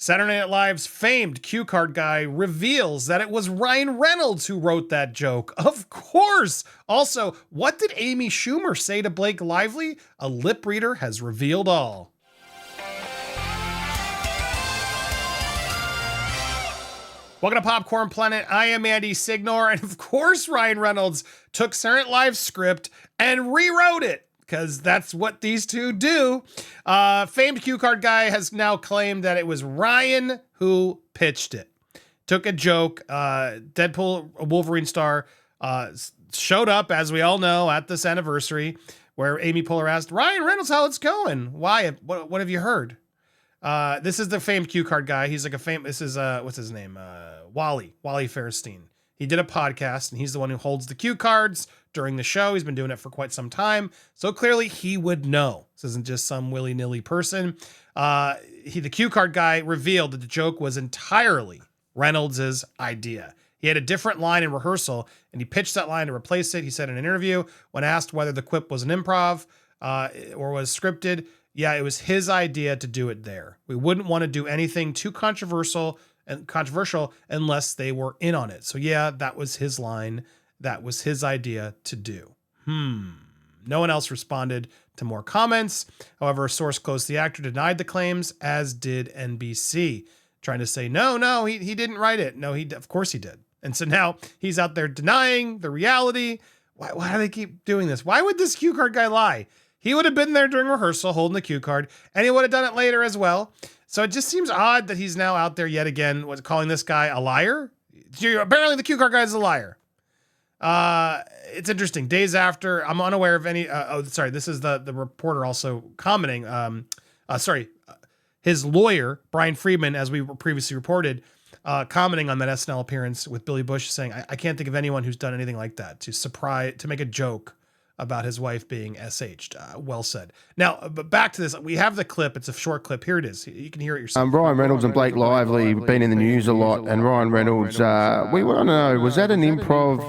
Saturday Night Live's famed cue card guy reveals that it was Ryan Reynolds who wrote that joke. Of course. Also, what did Amy Schumer say to Blake Lively? A lip reader has revealed all. Welcome to Popcorn Planet. I am Andy Signore, and of course Ryan Reynolds took Saturday Night Live's script and rewrote it, because that's what these two do. Famed cue card guy has now claimed that it was Ryan who pitched it. Took a joke. Deadpool, a Wolverine star, showed up, as we all know, at this anniversary, where Amy Poehler asked, Ryan Reynolds, how it's going? Why? What have you heard? This is the famed cue card guy. He's like this is, what's his name? Wally Fairstein. He did a podcast, and he's the one who holds the cue cards during the show. He's been doing it for quite some time. So clearly he would know. This isn't just some willy-nilly person. The cue card guy revealed that the joke was entirely Reynolds' idea. He had a different line in rehearsal, and he pitched that line to replace it. He said in an interview, when asked whether the quip was an improv or was scripted, yeah, it was his idea to do it there. We wouldn't want to do anything too controversial unless they were in on it. So yeah, that was his line. That was his idea to do. No one else responded to more comments. However, a source close to the actor denied the claims, as did NBC, trying to say, no, he didn't write it. No, of course he did. And so now he's out there denying the reality. Why do they keep doing this? Why would this cue card guy lie? He would have been there during rehearsal holding the cue card, and he would have done it later as well. So it just seems odd that he's now out there yet again, calling this guy a liar. Apparently the cue card guy is a liar. It's interesting. Days after, I'm unaware of any, this is the reporter also commenting, his lawyer, Brian Friedman, as we previously reported, commenting on that SNL appearance with Billy Bush, saying, I can't think of anyone who's done anything like that, to make a joke about his wife being SH'd. Well said. Now, but back to this. We have the clip. It's a short clip. Here it is. You can hear it yourself. Ryan Reynolds and Blake Lively have been in the news a lot, and Ryan Reynolds, we want to know, was that an improv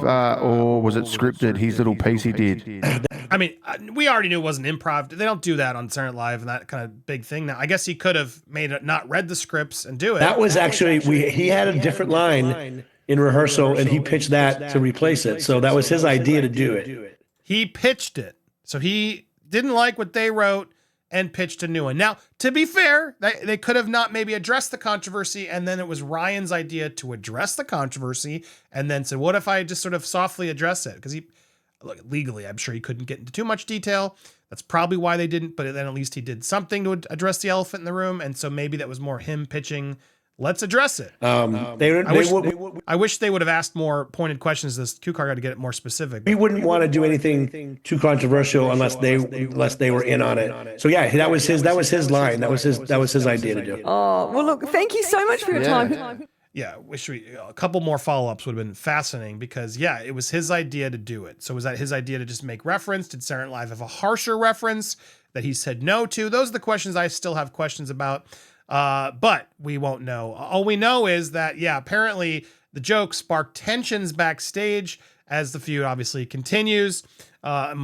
or was it scripted, his little piece he did? I mean, we already knew it wasn't improv. They don't do that on Saturday Night Live and that kind of big thing. Now, I guess he could have not read the scripts and do it. That was actually, he had a different line in rehearsal, and he pitched that to replace it. So that was his idea to do it. He pitched it. So he didn't like what they wrote and pitched a new one. Now, to be fair, they could have not maybe addressed the controversy, and then it was Ryan's idea to address the controversy and then said, what if I just sort of softly address it? Because legally, I'm sure he couldn't get into too much detail. That's probably why they didn't, but then at least he did something to address the elephant in the room. And so maybe that was more him pitching, let's address it. I wish they would have asked more pointed questions. This cue card got to get it more specific. We wouldn't want to do anything too controversial unless they were in on it. So yeah, that was his line. That was his idea to do. Oh, well, look, thank you so much for your time. Yeah, a couple more follow-ups would have been fascinating, because yeah, it was his idea to do it. So was that his idea to just make reference? Did Saturday Night Live have a harsher reference that he said no to? Those are the questions I still have questions about. But we won't know. All we know is that, yeah, apparently the joke sparked tensions backstage as the feud obviously continues.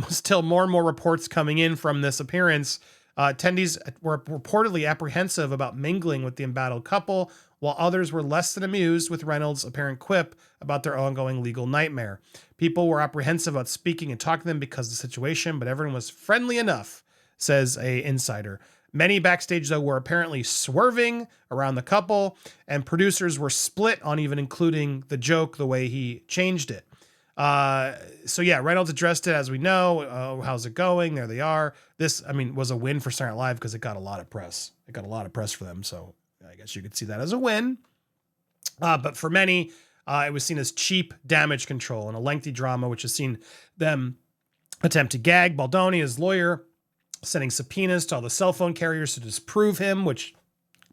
Still more and more reports coming in from this appearance. Attendees were reportedly apprehensive about mingling with the embattled couple, while others were less than amused with Reynolds' apparent quip about their ongoing legal nightmare. People were apprehensive about speaking and talking to them because of the situation, but everyone was friendly enough, says a insider. Many backstage, though, were apparently swerving around the couple, and producers were split on even including the joke the way he changed it. So yeah, Reynolds addressed it, as we know. How's it going? There they are. This, was a win for Saturday Night Live because it got a lot of press. It got a lot of press for them, so I guess you could see that as a win. But for many, it was seen as cheap damage control and a lengthy drama, which has seen them attempt to gag Baldoni, his lawyer, sending subpoenas to all the cell phone carriers to disprove him, which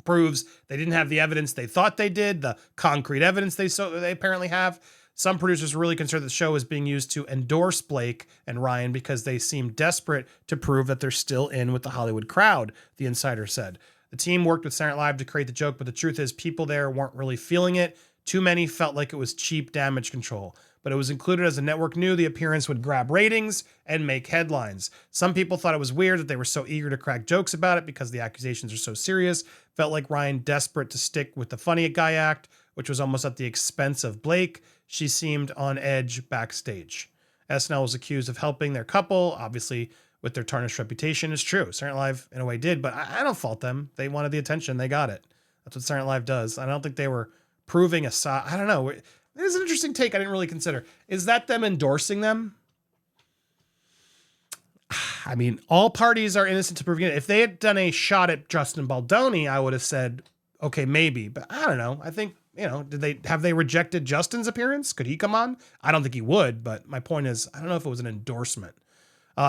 proves they didn't have the evidence they thought they did, the concrete evidence they apparently have. Some producers were really concerned that the show was being used to endorse Blake and Ryan because they seem desperate to prove that they're still in with the Hollywood crowd, the insider said. The team worked with Saturday Night Live to create the joke, but the truth is people there weren't really feeling it. Too many felt like it was cheap damage control, but it was included as the network knew the appearance would grab ratings and make headlines. Some people thought it was weird that they were so eager to crack jokes about it because the accusations are so serious. Felt like Ryan desperate to stick with the funny guy act, which was almost at the expense of Blake. She seemed on edge backstage. SNL was accused of helping their couple, obviously with their tarnished reputation. It's true. Saturday Night Live in a way did, but I don't fault them. They wanted the attention. They got it. That's what Saturday Night Live does. I don't think they were proving a side. I don't know. It is an interesting take I didn't really consider. Is that them endorsing them? I mean, all parties are innocent to proving it. If they had done a shot at Justin Baldoni, I would have said, okay, maybe. But I don't know. I think, have they rejected Justin's appearance? Could he come on? I don't think he would, but my point is, I don't know if it was an endorsement.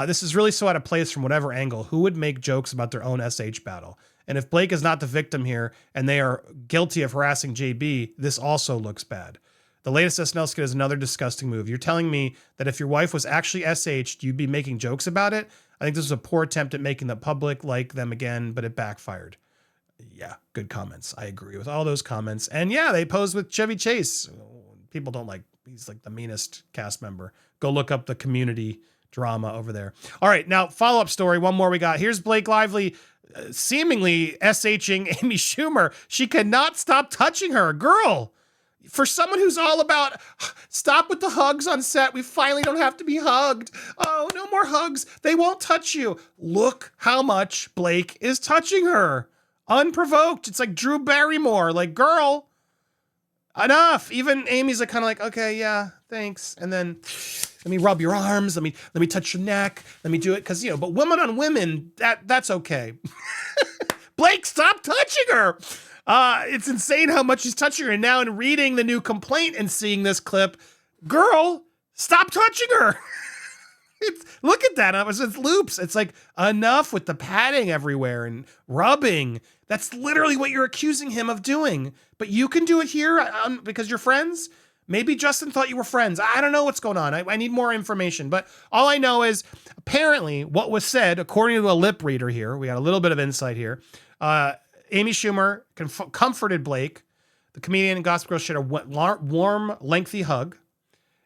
This is really so out of place from whatever angle. Who would make jokes about their own SH battle? And if Blake is not the victim here and they are guilty of harassing JB, this also looks bad. The latest SNL skit is another disgusting move. You're telling me that if your wife was actually SH'd, you'd be making jokes about it? I think this was a poor attempt at making the public like them again, but it backfired. Yeah, good comments. I agree with all those comments. And yeah, they posed with Chevy Chase. People don't like, he's like the meanest cast member. Go look up the Community drama over there. All right, now follow-up story. One more we got. Here's Blake Lively seemingly SHing Amy Schumer. She cannot stop touching her. Girl, for someone who's all about stop with the hugs on set. We finally don't have to be hugged. Oh, no more hugs. They won't touch you. Look how much Blake is touching her. Unprovoked. It's like Drew Barrymore. Like, girl, enough. Even Amy's like kind of like, okay, yeah, thanks. And then let me rub your arms. Let me touch your neck. Let me do it. Cause but women on women, that's okay. Blake, stop touching her. It's insane how much he's touching her. And now in reading the new complaint and seeing this clip, girl, stop touching her. Look at that. It's loops. It's like enough with the patting everywhere and rubbing. That's literally what you're accusing him of doing. But you can do it here because you're friends. Maybe Justin thought you were friends. I don't know what's going on. I need more information. But all I know is apparently what was said, according to a lip reader here, we got a little bit of insight here. Amy Schumer comforted Blake. The comedian and Gossip Girl shared a warm, lengthy hug.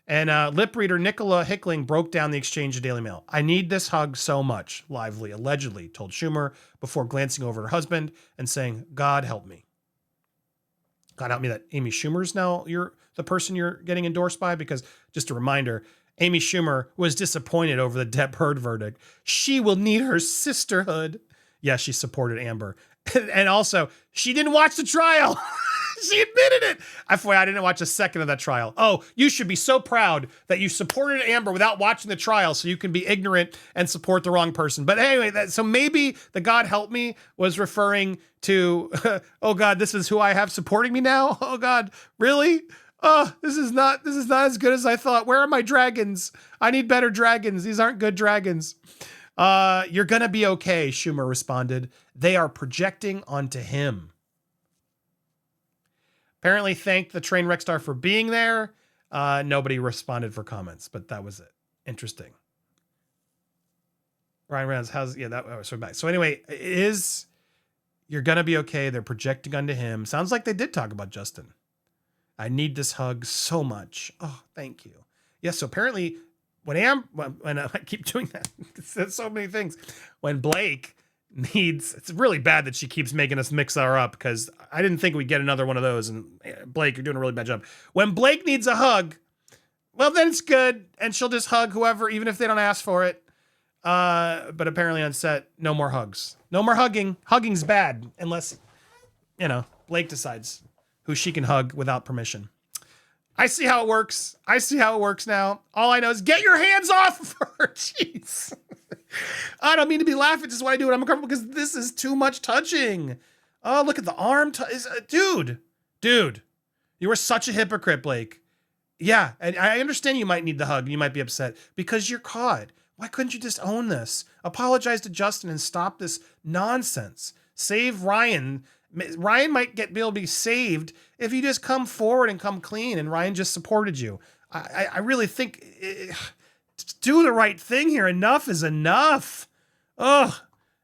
And lip reader Nicola Hickling broke down the exchange of Daily Mail. I need this hug so much, Lively allegedly told Schumer before glancing over her husband and saying, God help me. God help me that Amy Schumer's now the person you're getting endorsed by, because just a reminder, Amy Schumer was disappointed over the Depp Heard verdict. She will need her sisterhood. Yes, she supported Amber. And also, she didn't watch the trial. She admitted it. I didn't watch a second of that trial. Oh, you should be so proud that you supported Amber without watching the trial so you can be ignorant and support the wrong person. But anyway, so maybe the God help me was referring to, oh God, this is who I have supporting me now. Oh God, really? Oh, this is not as good as I thought. Where are my dragons? I need better dragons. These aren't good dragons. You're going to be okay, Schumer responded. They are projecting onto him. Apparently thanked the Trainwreck star for being there. Nobody responded for comments, but that was it. Interesting. Ryan Reynolds, so back. So anyway, you're going to be okay. They're projecting onto him. Sounds like they did talk about Justin. I need this hug so much. Oh, thank you. Yes. So apparently when I keep doing that, it's so many things. When Blake it's really bad that she keeps making us mix her up, because I didn't think we'd get another one of those. And Blake, you're doing a really bad job. When Blake needs a hug, well, then it's good. And she'll just hug whoever, even if they don't ask for it. But apparently on set, no more hugs. No more hugging. Hugging's bad unless, Blake decides who she can hug without permission. I see how it works. I see how it works now. All I know is get your hands off of her. Jeez. I don't mean to be laughing. Just when I do it, I'm uncomfortable because this is too much touching. Oh, look at the arm. Dude, you are such a hypocrite, Blake. Yeah, and I understand you might need the hug. You might be upset because you're caught. Why couldn't you just own this? Apologize to Justin and stop this nonsense. Save Ryan. Ryan might be able to be saved if you just come forward and come clean, and Ryan just supported you. I really think do the right thing here. Enough is enough. Ugh.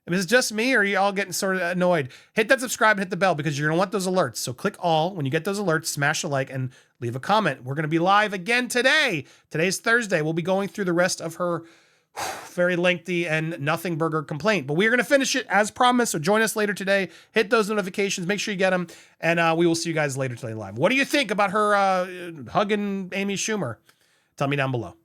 Is it just me, or are you all getting sort of annoyed? Hit that subscribe and hit the bell because you're going to want those alerts. So click all. When you get those alerts, smash a like and leave a comment. We're going to be live again today. Today's Thursday. We'll be going through the rest of her very lengthy and nothing burger complaint. But we're going to finish it as promised. So join us later today. Hit those notifications. Make sure you get them. And we will see you guys later today live. What do you think about her hugging Amy Schumer? Tell me down below.